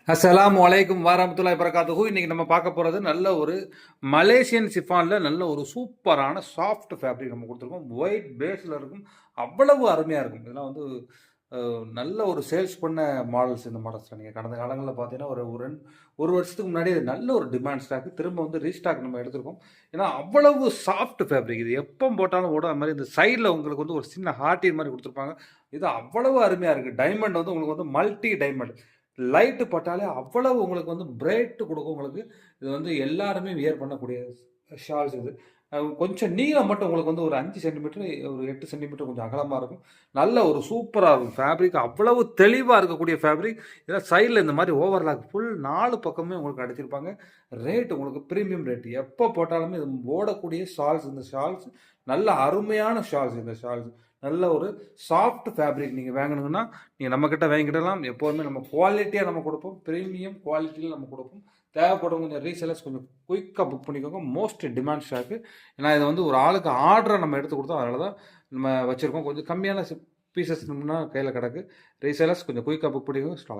அஸ்ஸலாமு அலைக்கும் வரஹ்மத்துல்லாஹி வபரகாத்துஹு. இன்னைக்கு நம்ம பார்க்க போறது நல்ல ஒரு மலேசியன் சிஃபான்ல நல்ல ஒரு சூப்பரான சாஃப்ட் ஃபேப்ரிக் நம்ம கொடுத்துருக்கோம். ஒயிட் பேஸ்ல இருக்கும். அவ்வளவு அருமையா இருக்கும். இதெல்லாம் வந்து நல்ல ஒரு சேல்ஸ் பண்ண மாடல்ஸ். இந்த மாடல்ஸ்ல நீங்க கடந்த காலங்கள்ல பார்த்தீங்கன்னா, ஒரு வருஷத்துக்கு முன்னாடி இது நல்ல ஒரு டிமாண்ட் ஸ்டாக். திரும்ப வந்து ரீஸ்டாக் நம்ம எடுத்திருக்கோம். ஏன்னா அவ்வளவு சாஃப்ட் ஃபேப்ரிக். இது எப்போ போட்டாலும் ஓடாத மாரி இந்த சைடுல உங்களுக்கு வந்து ஒரு சின்ன ஹார்ட்டின் மாரி குடுத்துருப்பாங்க. இது அவ்வளவு அருமையா இருக்கு. டைமண்ட் வந்து உங்களுக்கு வந்து மல்டி டைமண்ட். லைட்டு பட்டாலே அவ்வளவு உங்களுக்கு வந்து பிரைட் குடுக்கும் உங்களுக்கு. இது வந்து எல்லாருமே வியர் பண்ணக்கூடிய ஷால்ஸ் இது. கொஞ்சம் நீளம் மட்டும் உங்களுக்கு வந்து ஒரு 5 சென்டிமீட்டர், ஒரு 8 சென்டிமீட்டர் கொஞ்சம் அகலமா இருக்கும். நல்ல ஒரு சூப்பரா இருக்கும். ஃபேப்ரிக் அவ்வளவு தெளிவா இருக்கக்கூடிய ஃபேப்ரிக். இதில சைடுல இந்த மாரி ஓவர்லாக் ஃபுல் 4 பக்கமுமே உங்களுக்கு அடிச்சிருப்பாங்க. ரேட் உங்களுக்கு பிரீமியம் ரேட். எப்போ போட்டாலுமே இது ஓடக்கூடிய ஷால்ஸ். இந்த ஷால்ஸ் நல்ல அருமையான ஷால்ஸ். இந்த ஷால்ஸ் நல்ல ஒரு சாஃப்ட் ஃபேப்ரிக். நீங்க வாங்கணும்னா நீங்க நம்மகிட்ட வாங்கிக்கிடலாம். எப்போதுமே நம்ம குவாலிட்டியா நம்ம குடுப்போம். பிரீமியம் குவாலிட்டியில நம்ம குடுப்போம். தேவைப்படும் கொஞ்சம் ரீசெல்லர்ஸ் கொஞ்சம் குயிக்கா புக் பண்ணிக்கோங்க. Most demand stock. ஏன்னா இது வந்து ஒரு ஆளுக்கு ஆர்டரா நம்ம எடுத்து குடுத்தோம். அதனால தான் நம்ம வச்சிருக்கோம். கொஞ்சம் கம்மியான பீசஸ் கையில கிடக்கு. ரீசெல்லர்ஸ் கொஞ்சம் குயிக்கா புக் பண்ணிக்கோங்க. ஸ்டாக்